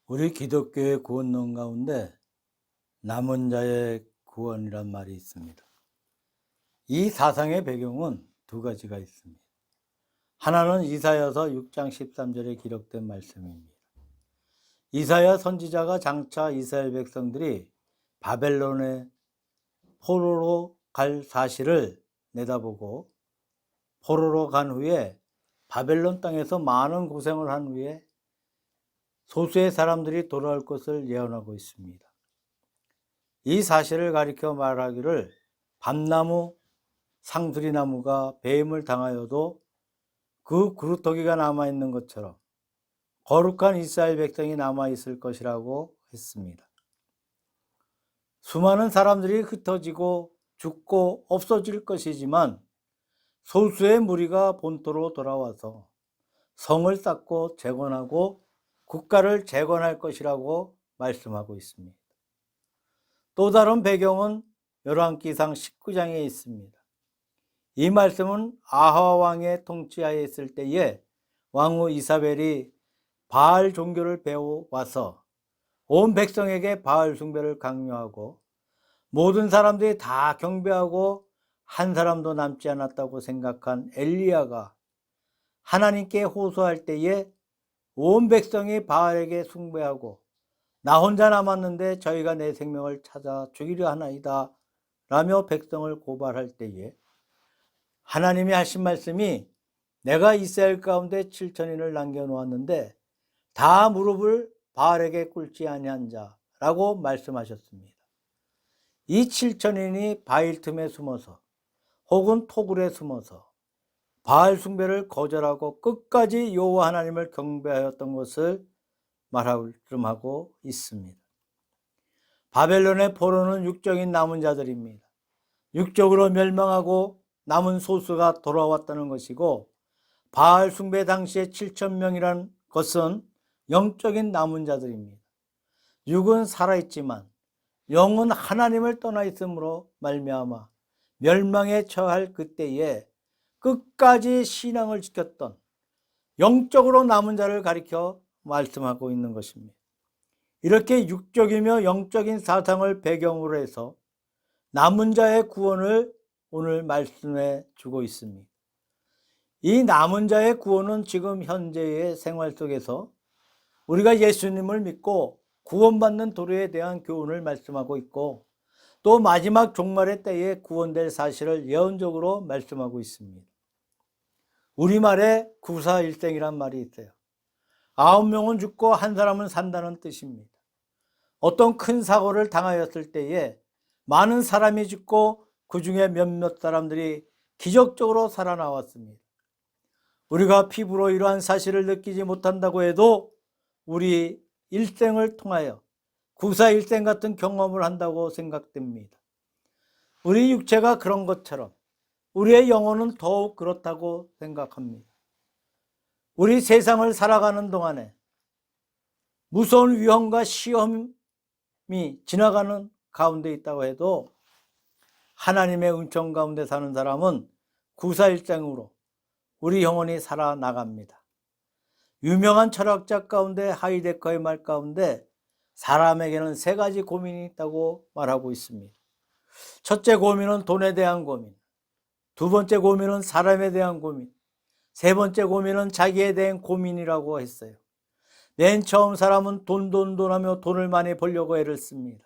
우리 기독교의 구원론 가운데 남은 자의 구원이란 말이 있습니다. 이 사상의 배경은 두 가지가 있습니다. 하나는 이사야서 6장 13절에 기록된 말씀입니다. 이사야 선지자가 장차 이스라엘 백성들이 바벨론의 포로로 갈 사실을 내다보고 포로로 간 후에 바벨론 땅에서 많은 고생을 한 후에 소수의 사람들이 돌아올 것을 예언하고 있습니다. 이 사실을 가리켜 말하기를 밤나무, 상수리나무가 배임을 당하여도 그 그루터기가 남아있는 것처럼 거룩한 이스라엘 백성이 남아있을 것이라고 했습니다. 수많은 사람들이 흩어지고 죽고 없어질 것이지만 소수의 무리가 본토로 돌아와서 성을 쌓고 재건하고 국가를 재건할 것이라고 말씀하고 있습니다. 또 다른 배경은 열왕기상 19장에 있습니다. 이 말씀은 아하 왕의 통치하에 있을 때에 왕후 이사벨이 바알 종교를 배워와서 온 백성에게 바알 숭배를 강요하고 모든 사람들이 다 경배하고 한 사람도 남지 않았다고 생각한 엘리야가 하나님께 호소할 때에 온 백성이 바알에게 숭배하고 나 혼자 남았는데 저희가 내 생명을 찾아 죽이려 하나이다 라며 백성을 고발할 때에 하나님이 하신 말씀이 내가 이스라엘 가운데 7천인을 남겨놓았는데 다 무릎을 바알에게 꿇지 아니한 자라고 말씀하셨습니다. 이 7천인이 바일 틈에 숨어서 혹은 토굴에 숨어서 바알 숭배를 거절하고 끝까지 여호와 하나님을 경배하였던 것을 말씀하고 있습니다. 바벨론의 포로는 육적인 남은 자들입니다. 육적으로 멸망하고 남은 소수가 돌아왔다는 것이고 바알 숭배 당시에 7,000명이라는 것은 영적인 남은 자들입니다. 육은 살아있지만 영은 하나님을 떠나 있으므로 말미암아 멸망에 처할 그때에 끝까지 신앙을 지켰던 영적으로 남은 자를 가리켜 말씀하고 있는 것입니다. 이렇게 육적이며 영적인 사상을 배경으로 해서 남은 자의 구원을 오늘 말씀해 주고 있습니다. 이 남은 자의 구원은 지금 현재의 생활 속에서 우리가 예수님을 믿고 구원받는 도리에 대한 교훈을 말씀하고 있고 또 마지막 종말의 때에 구원될 사실을 예언적으로 말씀하고 있습니다. 우리말에 구사일생이란 말이 있어요. 9명은 죽고 한 사람은 산다는 뜻입니다. 어떤 큰 사고를 당하였을 때에 많은 사람이 죽고 그 중에 몇몇 사람들이 기적적으로 살아나왔습니다. 우리가 피부로 이러한 사실을 느끼지 못한다고 해도 우리 일생을 통하여 구사일생 같은 경험을 한다고 생각됩니다. 우리 육체가 그런 것처럼 우리의 영혼은 더욱 그렇다고 생각합니다. 우리 세상을 살아가는 동안에 무서운 위험과 시험이 지나가는 가운데 있다고 해도 하나님의 은총 가운데 사는 사람은 구사일생으로 우리 영혼이 살아나갑니다. 유명한 철학자 가운데 하이데커의 말 가운데 사람에게는 세 가지 고민이 있다고 말하고 있습니다. 첫째 고민은 돈에 대한 고민, 두 번째 고민은 사람에 대한 고민, 세 번째 고민은 자기에 대한 고민이라고 했어요. 맨 처음 사람은 돈 하며 돈을 많이 벌려고 애를 씁니다.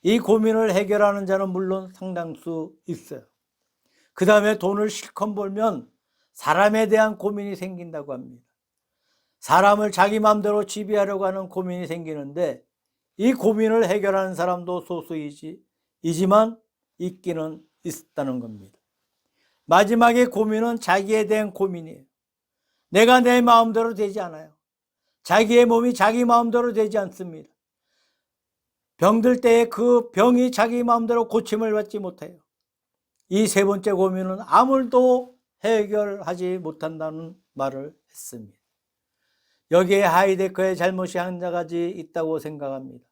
이 고민을 해결하는 자는 물론 상당수 있어요. 그 다음에 돈을 실컷 벌면 사람에 대한 고민이 생긴다고 합니다. 사람을 자기 마음대로 지배하려고 하는 고민이 생기는데 이 고민을 해결하는 사람도 소수이지만 있기는 있다는 겁니다. 마지막에 고민은 자기에 대한 고민이에요. 내가 내 마음대로 되지 않아요. 자기의 몸이 자기 마음대로 되지 않습니다. 병들 때에 그 병이 자기 마음대로 고침을 받지 못해요. 이 세 번째 고민은 아무도 해결하지 못한다는 말을 했습니다. 여기에 하이데커의 잘못이 한 가지 있다고 생각합니다.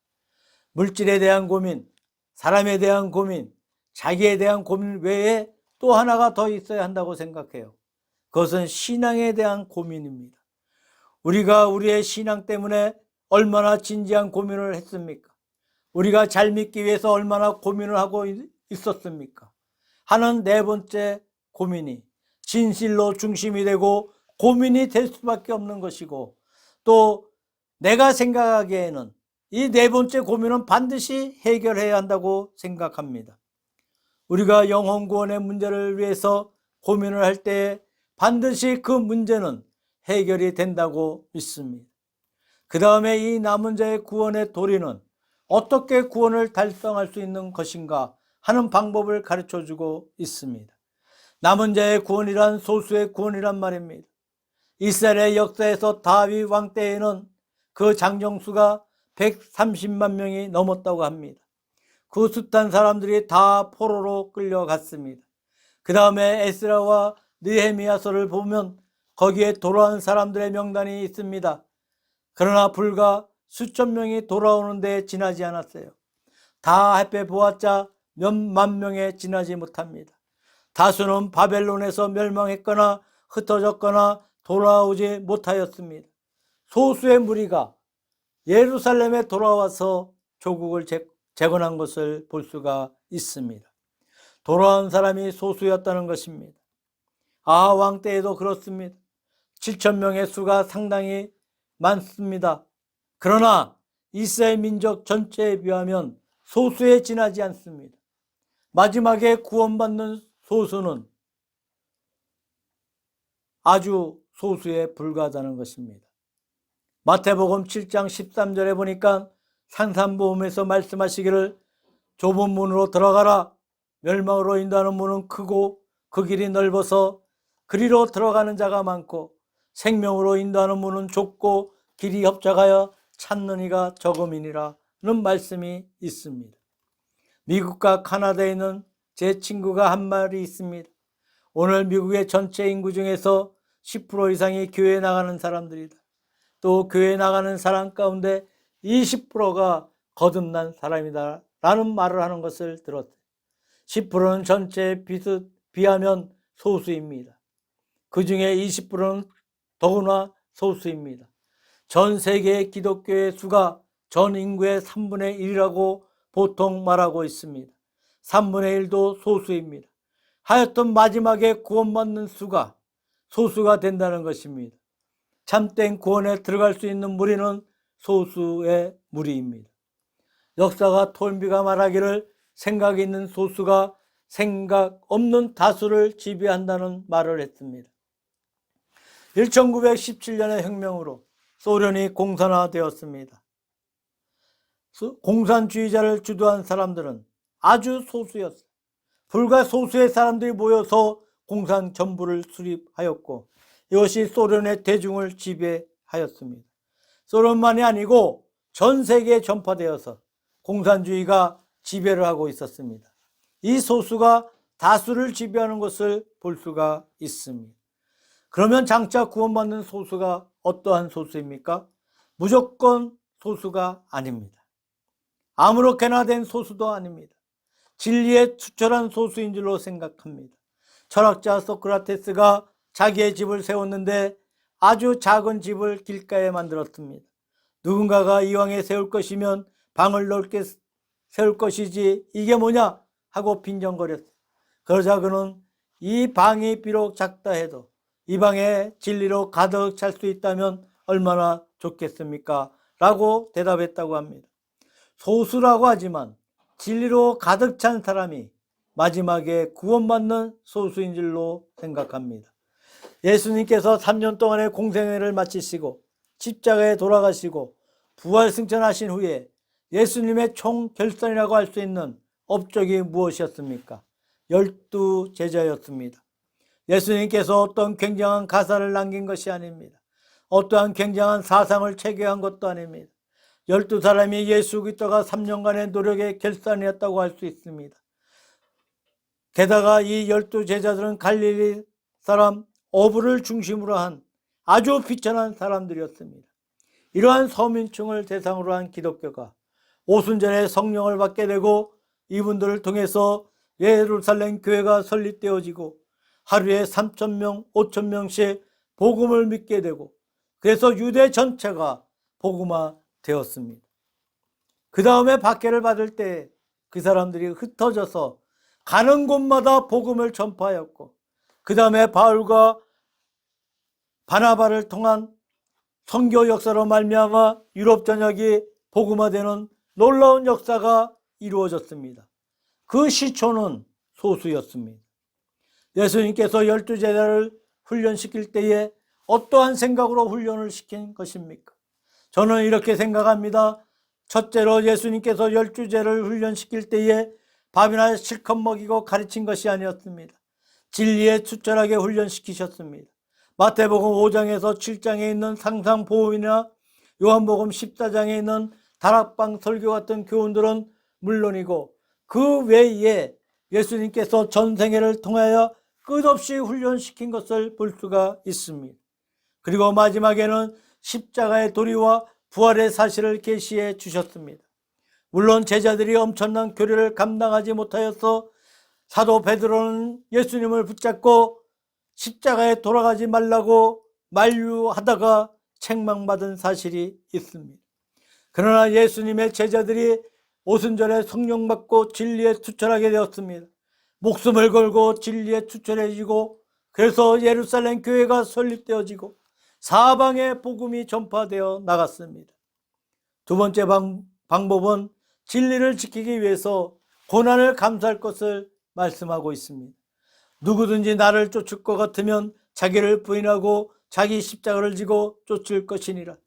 물질에 대한 고민, 사람에 대한 고민, 자기에 대한 고민 외에 또 하나가 더 있어야 한다고 생각해요. 그것은 신앙에 대한 고민입니다. 우리가 우리의 신앙 때문에 얼마나 진지한 고민을 했습니까? 우리가 잘 믿기 위해서 얼마나 고민을 하고 있었습니까? 하는 네 번째 고민이 진실로 중심이 되고 고민이 될 수밖에 없는 것이고, 또 내가 생각하기에는 이 네 번째 고민은 반드시 해결해야 한다고 생각합니다. 우리가 영혼 구원의 문제를 위해서 고민을 할 때 반드시 그 문제는 해결이 된다고 믿습니다. 그 다음에 이 남은 자의 구원의 도리는 어떻게 구원을 달성할 수 있는 것인가 하는 방법을 가르쳐 주고 있습니다. 남은 자의 구원이란 소수의 구원이란 말입니다. 이스라엘의 역사에서 다윗 왕 때에는 그 장정수가 130만 명이 넘었다고 합니다. 그 숱한 사람들이 다 포로로 끌려갔습니다. 그 다음에 에스라와 느헤미야서를 보면 거기에 돌아온 사람들의 명단이 있습니다. 그러나 불과 수천 명이 돌아오는데 지나지 않았어요. 다 합해 보았자 몇만 명에 지나지 못합니다. 다수는 바벨론에서 멸망했거나 흩어졌거나 돌아오지 못하였습니다. 소수의 무리가 예루살렘에 돌아와서 조국을 재건한 것을 볼 수가 있습니다. 돌아온 사람이 소수였다는 것입니다. 아하 왕 때에도 그렇습니다. 7천 명의 수가 상당히 많습니다. 그러나 이스라엘 민족 전체에 비하면 소수에 지나지 않습니다. 마지막에 구원받는 소수는 아주 소수에 불과하다는 것입니다. 마태복음 7장 13절에 보니까 산산보험에서 말씀하시기를 좁은 문으로 들어가라. 멸망으로 인도하는 문은 크고 그 길이 넓어서 그리로 들어가는 자가 많고 생명으로 인도하는 문은 좁고 길이 협착하여 찾는 이가 적음이니라는 말씀이 있습니다. 미국과 카나다에 있는 제 친구가 한 말이 있습니다. 오늘 미국의 전체 인구 중에서 10% 이상이 교회에 나가는 사람들이다. 또 교회에 나가는 사람 가운데 20%가 거듭난 사람이다 라는 말을 하는 것을 들었어요. 10%는 전체에 비하면 소수입니다. 그 중에 20%는 더구나 소수입니다. 전 세계의 기독교의 수가 전 인구의 3분의 1이라고 보통 말하고 있습니다. 3분의 1도 소수입니다. 하여튼 마지막에 구원받는 수가 소수가 된다는 것입니다. 참된 구원에 들어갈 수 있는 무리는 소수의 무리입니다. 역사가 톨비가 말하기를 생각 있는 소수가 생각 없는 다수를 지배한다는 말을 했습니다. 1917년의 혁명으로 소련이 공산화되었습니다. 공산주의자를 주도한 사람들은 아주 소수였어요. 불과 소수의 사람들이 모여서 공산 정부를 수립하였고 이것이 소련의 대중을 지배하였습니다. 소련만이 아니고 전 세계에 전파되어서 공산주의가 지배를 하고 있었습니다. 이 소수가 다수를 지배하는 것을 볼 수가 있습니다. 그러면 장차 구원받는 소수가 어떠한 소수입니까? 무조건 소수가 아닙니다. 아무렇게나 된 소수도 아닙니다. 진리에 투철한 소수인 줄로 생각합니다. 철학자 소크라테스가 자기의 집을 세웠는데 아주 작은 집을 길가에 만들었습니다. 누군가가 이왕에 세울 것이면 방을 넓게 세울 것이지 이게 뭐냐 하고 빈정거렸어요. 그러자 그는 이 방이 비록 작다 해도 이 방에 진리로 가득 찰 수 있다면 얼마나 좋겠습니까? 라고 대답했다고 합니다. 소수라고 하지만 진리로 가득 찬 사람이 마지막에 구원받는 소수인 줄로 생각합니다. 예수님께서 3년 동안의 공생애를 마치시고 십자가에 돌아가시고 부활 승천하신 후에 예수님의 총결선이라고 할 수 있는 업적이 무엇이었습니까? 12 제자였습니다. 예수님께서 어떤 굉장한 가사를 남긴 것이 아닙니다. 어떠한 굉장한 사상을 체계한 것도 아닙니다. 12사람이 예수 그리스도가 3년간의 노력의 결산이었다고 할 수 있습니다. 게다가 이 12 제자들은 갈릴리 사람 어부를 중심으로 한 아주 비천한 사람들이었습니다. 이러한 서민층을 대상으로 한 기독교가 오순절에 성령을 받게 되고 이분들을 통해서 예루살렘 교회가 설립되어지고 하루에 3,000명, 5,000명씩 복음을 믿게 되고 그래서 유대 전체가 복음화 되었습니다. 그 다음에 박해를 받을 때 그 사람들이 흩어져서 가는 곳마다 복음을 전파하였고, 그 다음에 바울과 바나바를 통한 선교 역사로 말미암아 유럽 전역이 복음화되는 놀라운 역사가 이루어졌습니다. 그 시초는 소수였습니다. 예수님께서 12제자를 훈련시킬 때에 어떠한 생각으로 훈련을 시킨 것입니까? 저는 이렇게 생각합니다. 첫째로 예수님께서 12제자를 훈련시킬 때에 밥이나 실컷 먹이고 가르친 것이 아니었습니다. 진리에 투철하게 훈련시키셨습니다. 마태복음 5장에서 7장에 있는 상상보험이나 요한복음 14장에 있는 다락방 설교 같은 교훈들은 물론이고, 그 외에 예수님께서 전생애를 통하여 끝없이 훈련시킨 것을 볼 수가 있습니다. 그리고 마지막에는 십자가의 도리와 부활의 사실을 계시해 주셨습니다. 물론 제자들이 엄청난 교리를 감당하지 못하여서 사도 베드로는 예수님을 붙잡고 십자가에 돌아가지 말라고 만류하다가 책망받은 사실이 있습니다. 그러나 예수님의 제자들이 오순절에 성령 받고 진리에 투철하게 되었습니다. 목숨을 걸고 진리에 투철해지고, 그래서 예루살렘 교회가 설립되어지고 사방에 복음이 전파되어 나갔습니다. 두 번째 방법은 진리를 지키기 위해서 고난을 감수할 것을 말씀하고 있습니다. 누구든지 나를 쫓을 것 같으면 자기를 부인하고 자기 십자가를 지고 쫓을 것이니라.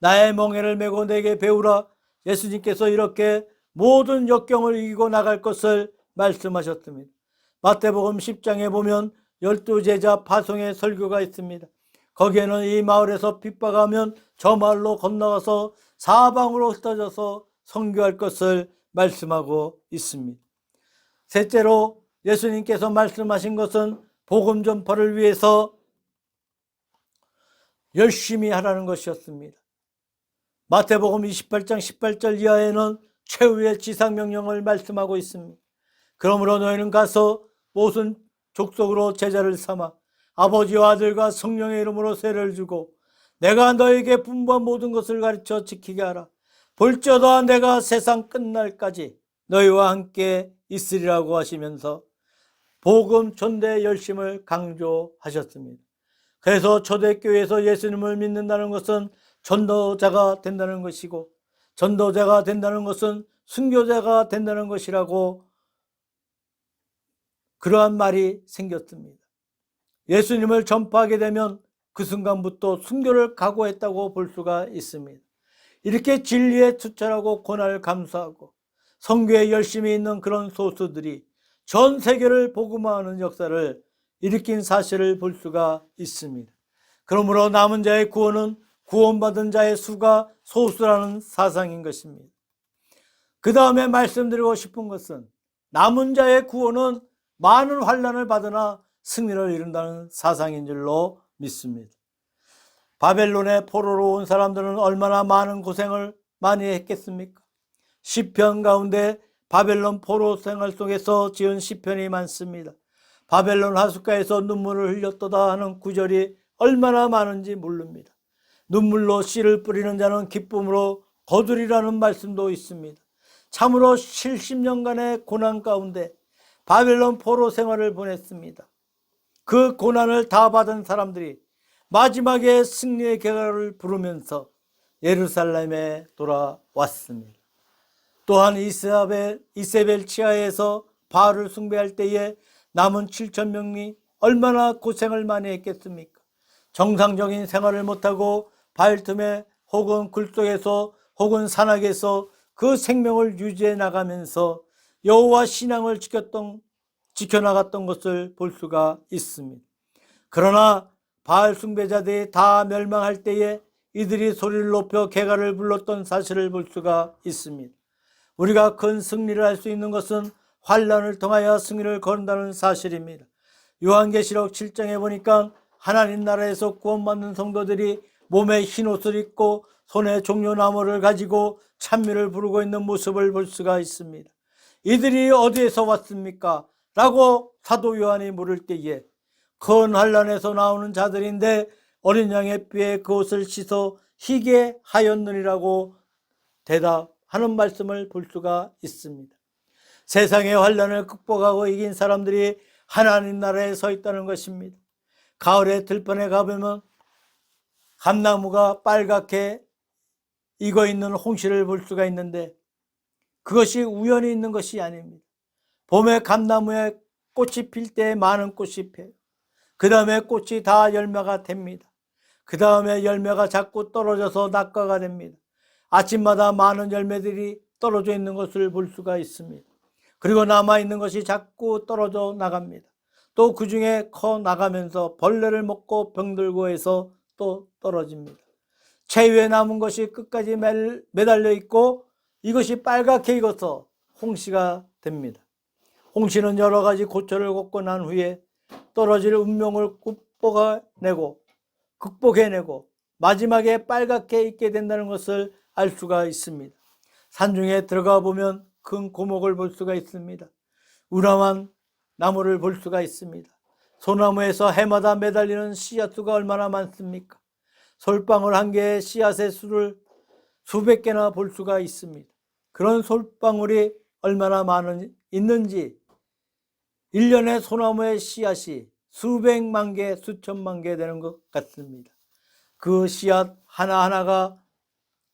나의 멍에를 메고 내게 배우라. 예수님께서 이렇게 모든 역경을 이기고 나갈 것을 말씀하셨습니다. 마태복음 10장에 보면 12제자 파송의 설교가 있습니다. 거기에는 이 마을에서 핍박하면 저 마을로 건너가서 사방으로 흩어져서 선교할 것을 말씀하고 있습니다. 셋째로 예수님께서 말씀하신 것은 복음 전파를 위해서 열심히 하라는 것이었습니다. 마태복음 28장 18절 이하에는 최후의 지상명령을 말씀하고 있습니다. 그러므로 너희는 가서 모든 족속으로 제자를 삼아 아버지와 아들과 성령의 이름으로 세례를 주고 내가 너에게 분부한 모든 것을 가르쳐 지키게 하라. 볼지어다 내가 세상 끝날까지 너희와 함께 있으리라고 하시면서 복음 전대 열심을 강조하셨습니다. 그래서 초대교회에서 예수님을 믿는다는 것은 전도자가 된다는 것이고, 전도자가 된다는 것은 순교자가 된다는 것이라고 그러한 말이 생겼습니다. 예수님을 전파하게 되면 그 순간부터 순교를 각오했다고 볼 수가 있습니다. 이렇게 진리에 투철하고 고난을 감수하고 선교에 열심히 있는 그런 소수들이 전 세계를 복음화하는 역사를 일으킨 사실을 볼 수가 있습니다. 그러므로 남은 자의 구원은 구원받은 자의 수가 소수라는 사상인 것입니다. 그 다음에 말씀드리고 싶은 것은 남은 자의 구원은 많은 환난을 받으나 승리를 이룬다는 사상인 줄로 믿습니다. 바벨론의 포로로 온 사람들은 얼마나 많은 고생을 많이 했겠습니까? 시편 가운데 바벨론 포로 생활 속에서 지은 시편이 많습니다. 바벨론 하숫가에서 눈물을 흘렸도다 하는 구절이 얼마나 많은지 모릅니다. 눈물로 씨를 뿌리는 자는 기쁨으로 거두리라는 말씀도 있습니다. 참으로 70년간의 고난 가운데 바벨론 포로 생활을 보냈습니다. 그 고난을 다 받은 사람들이 마지막에 승리의 계가를 부르면서 예루살렘에 돌아왔습니다. 또한 이세벨 치하에서 바알을 숭배할 때에 남은 7,000명이 얼마나 고생을 많이 했겠습니까? 정상적인 생활을 못하고 바알 틈에 혹은 굴속에서 혹은 산악에서 그 생명을 유지해 나가면서 여호와 신앙을 지켜나갔던 것을 볼 수가 있습니다. 그러나 바알 숭배자들이 다 멸망할 때에 이들이 소리를 높여 개가를 불렀던 사실을 볼 수가 있습니다. 우리가 큰 승리를 할 수 있는 것은 환난을 통하여 승리를 거둔다는 사실입니다. 요한계시록 7장에 보니까 하나님 나라에서 구원받는 성도들이 몸에 흰옷을 입고 손에 종려나무를 가지고 찬미를 부르고 있는 모습을 볼 수가 있습니다. 이들이 어디에서 왔습니까? 라고 사도 요한이 물을 때에 큰 환난에서 나오는 자들인데 어린 양의 뼈에 그 옷을 씻어 희게 하였느니라고 대답하는 말씀을 볼 수가 있습니다. 세상의 환난을 극복하고 이긴 사람들이 하나님 나라에 서 있다는 것입니다. 가을에 들판에 가보면 감나무가 빨갛게 익어 있는 홍시를 볼 수가 있는데 그것이 우연히 있는 것이 아닙니다. 봄에 감나무에 꽃이 필 때 많은 꽃이 펴요. 그 다음에 꽃이 다 열매가 됩니다. 그 다음에 열매가 자꾸 떨어져서 낙과가 됩니다. 아침마다 많은 열매들이 떨어져 있는 것을 볼 수가 있습니다. 그리고 남아있는 것이 자꾸 떨어져 나갑니다. 또 그 중에 커 나가면서 벌레를 먹고 병들고 해서 또 떨어집니다. 최후에 남은 것이 끝까지 매달려 있고 이것이 빨갛게 익어서 홍시가 됩니다. 홍시는 여러 가지 고초를 겪고 난 후에 떨어질 운명을 극복해내고 마지막에 빨갛게 익게 된다는 것을 알 수가 있습니다. 산중에 들어가 보면 큰 고목을 볼 수가 있습니다. 우람한 나무를 볼 수가 있습니다. 소나무에서 해마다 매달리는 씨앗수가 얼마나 많습니까? 솔방울 한 개의 씨앗의 수를 수백 개나 볼 수가 있습니다. 그런 솔방울이 얼마나 있는지 1년에 소나무의 씨앗이 수백만 개, 수천만 개 되는 것 같습니다. 그 씨앗 하나하나가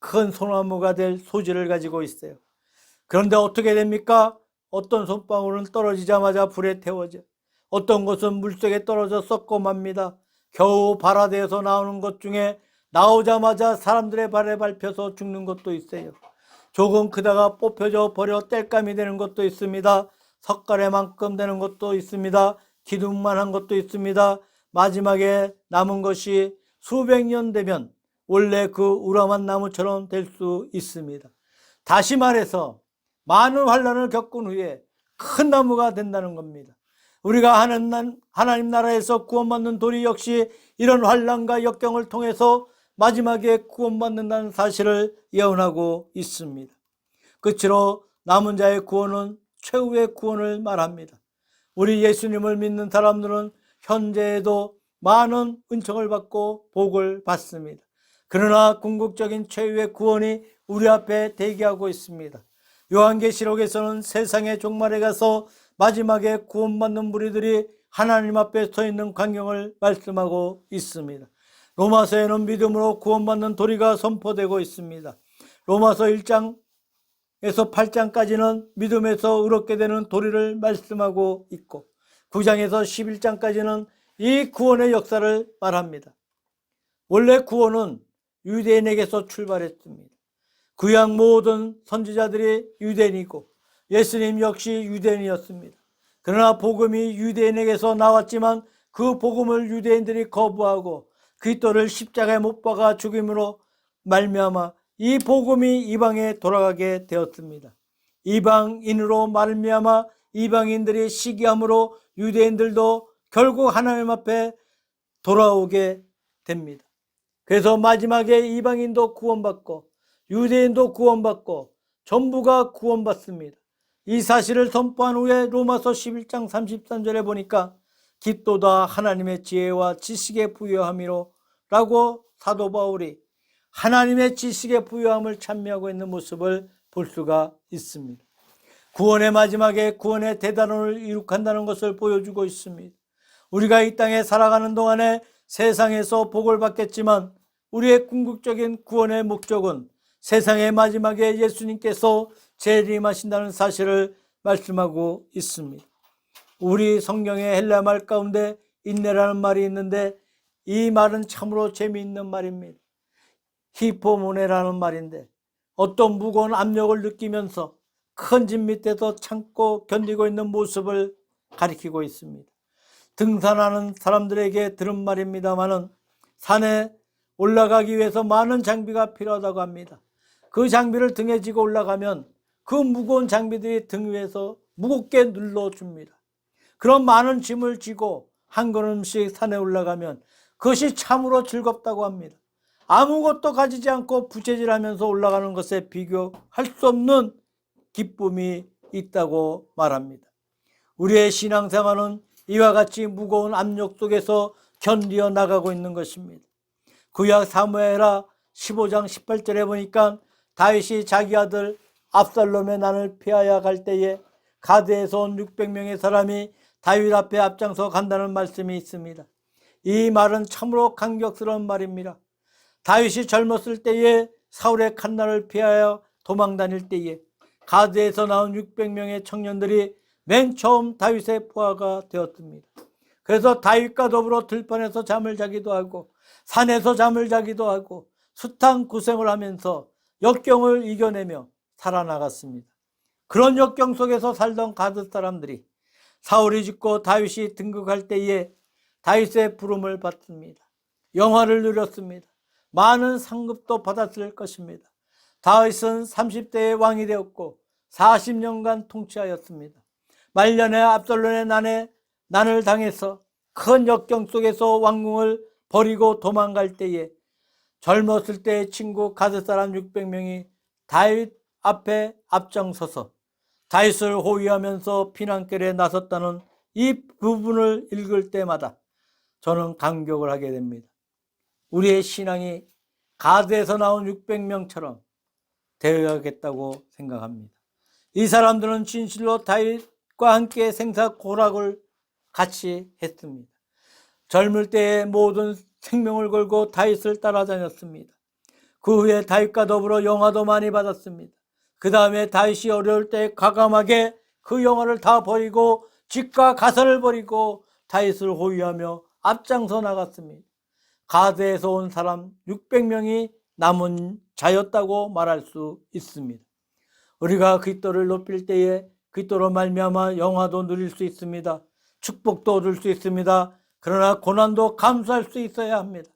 큰 소나무가 될 소질을 가지고 있어요. 그런데 어떻게 됩니까? 어떤 솔방울은 떨어지자마자 불에 태워져, 어떤 것은 물속에 떨어져 썩고 맙니다. 겨우 발화되어서 나오는 것 중에 나오자마자 사람들의 발에 밟혀서 죽는 것도 있어요. 조금 크다가 뽑혀져 버려 땔감이 되는 것도 있습니다. 석가래만큼 되는 것도 있습니다. 기둥만한 것도 있습니다. 마지막에 남은 것이 수백 년 되면 원래 그 우람한 나무처럼 될 수 있습니다. 다시 말해서 많은 환난을 겪은 후에 큰 나무가 된다는 겁니다. 우리가 하나님 나라에서 구원받는 도리 역시 이런 환난과 역경을 통해서 마지막에 구원받는다는 사실을 예언하고 있습니다. 끝으로 남은 자의 구원은 최후의 구원을 말합니다. 우리 예수님을 믿는 사람들은 현재에도 많은 은총을 받고 복을 받습니다. 그러나 궁극적인 최후의 구원이 우리 앞에 대기하고 있습니다. 요한계시록에서는 세상의 종말에 가서 마지막에 구원받는 무리들이 하나님 앞에 서 있는 광경을 말씀하고 있습니다. 로마서에는 믿음으로 구원받는 도리가 선포되고 있습니다. 로마서 1장에서 8장까지는 믿음에서 의롭게 되는 도리를 말씀하고 있고 9장에서 11장까지는 이 구원의 역사를 말합니다. 원래 구원은 유대인에게서 출발했습니다. 구약 모든 선지자들이 유대인이고 예수님 역시 유대인이었습니다. 그러나 복음이 유대인에게서 나왔지만 그 복음을 유대인들이 거부하고 그리스도를 십자가에 못 박아 죽임으로 말미암아 이 복음이 이방에 돌아가게 되었습니다. 이방인으로 말미암아 이방인들이 시기함으로 유대인들도 결국 하나님 앞에 돌아오게 됩니다. 그래서 마지막에 이방인도 구원받고 유대인도 구원받고 전부가 구원받습니다. 이 사실을 선포한 후에 로마서 11장 33절에 보니까 기도다 하나님의 지혜와 지식의 부요함이로 라고 사도 바울이 하나님의 지식의 부요함을 찬미하고 있는 모습을 볼 수가 있습니다. 구원의 마지막에 구원의 대단원을 이룩한다는 것을 보여주고 있습니다. 우리가 이 땅에 살아가는 동안에 세상에서 복을 받겠지만 우리의 궁극적인 구원의 목적은 세상의 마지막에 예수님께서 재림하신다는 사실을 말씀하고 있습니다. 우리 성경의 헬라 말 가운데 인내라는 말이 있는데 이 말은 참으로 재미있는 말입니다. 히포모네라는 말인데 어떤 무거운 압력을 느끼면서 큰 집 밑에서 참고 견디고 있는 모습을 가리키고 있습니다. 등산하는 사람들에게 들은 말입니다마는 산에 올라가기 위해서 많은 장비가 필요하다고 합니다. 그 장비를 등에 지고 올라가면 그 무거운 장비들이 등 위에서 무겁게 눌러줍니다. 그런 많은 짐을 지고 한 걸음씩 산에 올라가면 그것이 참으로 즐겁다고 합니다. 아무것도 가지지 않고 부채질하면서 올라가는 것에 비교할 수 없는 기쁨이 있다고 말합니다. 우리의 신앙생활은 이와 같이 무거운 압력 속에서 견디어 나가고 있는 것입니다. 구약 사무엘하 15장 18절에 보니까 다윗이 자기 아들 압살롬의 난을 피하여 갈 때에 가드에서 온 600명의 사람이 다윗 앞에 앞장서 간다는 말씀이 있습니다. 이 말은 참으로 감격스러운 말입니다. 다윗이 젊었을 때에 사울의 칼날을 피하여 도망다닐 때에 가드에서 나온 600명의 청년들이 맨 처음 다윗의 부하가 되었습니다. 그래서 다윗과 더불어 들판에서 잠을 자기도 하고 산에서 잠을 자기도 하고 숱한 고생을 하면서 역경을 이겨내며 살아나갔습니다. 그런 역경 속에서 살던 가드 사람들이 사울이 죽고 다윗이 등극할 때에 다윗의 부름을 받습니다. 영화를 누렸습니다. 많은 상급도 받았을 것입니다. 다윗은 30대의 왕이 되었고 40년간 통치하였습니다. 말년에 압살롬의 난을 당해서 큰 역경 속에서 왕궁을 버리고 도망갈 때에 젊었을 때의 친구 가드 사람 600명이 다윗 앞에 앞장서서 다윗을 호위하면서 피난길에 나섰다는 이 부분을 읽을 때마다 저는 감격을 하게 됩니다. 우리의 신앙이 가드에서 나온 600명처럼 되어야겠다고 생각합니다. 이 사람들은 진실로 다윗과 함께 생사고락을 같이 했습니다. 젊을 때에 모든 생명을 걸고 다윗을 따라다녔습니다. 그 후에 다윗과 더불어 영화도 많이 받았습니다. 그 다음에 다윗이 어려울 때 과감하게 그 영화를 다 버리고 집과 가서를 버리고 다윗을 호위하며 앞장서 나갔습니다. 가드에서 온 사람 600명이 남은 자였다고 말할 수 있습니다. 우리가 그리스도를 높일 때에 그리스도로 말미암아 영화도 누릴 수 있습니다. 축복도 얻을 수 있습니다. 그러나 고난도 감수할 수 있어야 합니다.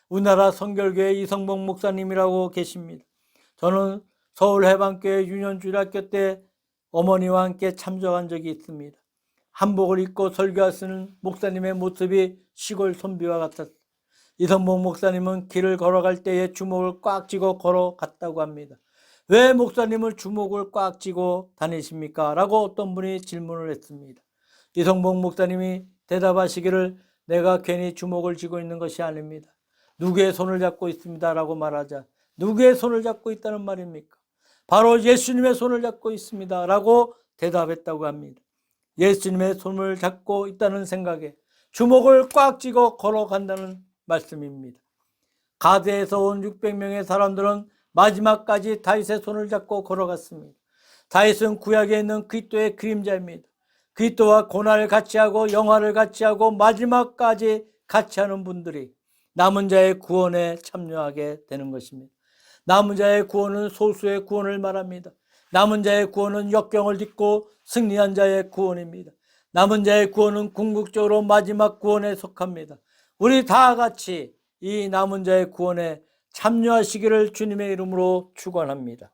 우리나라 성결교회 이성복 목사님이라고 계십니다. 저는 서울해방교회 유년주일학교 때 어머니와 함께 참석한 적이 있습니다. 한복을 입고 설교하시는 목사님의 모습이 시골 선비와 같았습니다. 이성복 목사님은 길을 걸어갈 때에 주먹을 꽉 쥐고 걸어갔다고 합니다. 왜 목사님을 주먹을 꽉 쥐고 다니십니까? 라고 어떤 분이 질문을 했습니다. 이성복 목사님이 대답하시기를 내가 괜히 주먹을 쥐고 있는 것이 아닙니다. 누구의 손을 잡고 있습니다. 라고 말하자 누구의 손을 잡고 있다는 말입니까? 바로 예수님의 손을 잡고 있습니다. 라고 대답했다고 합니다. 예수님의 손을 잡고 있다는 생각에 주먹을 꽉 쥐고 걸어간다는 말씀입니다. 가드에서 온 600명의 사람들은 마지막까지 다윗의 손을 잡고 걸어갔습니다. 다윗은 구약에 있는 그리스도의 그림자입니다. 그리스도와 고난을 같이 하고 영화를 같이 하고 마지막까지 같이 하는 분들이 남은 자의 구원에 참여하게 되는 것입니다. 남은 자의 구원은 소수의 구원을 말합니다. 남은 자의 구원은 역경을 딛고 승리한 자의 구원입니다. 남은 자의 구원은 궁극적으로 마지막 구원에 속합니다. 우리 다 같이 이 남은 자의 구원에 참여하시기를 주님의 이름으로 축원합니다.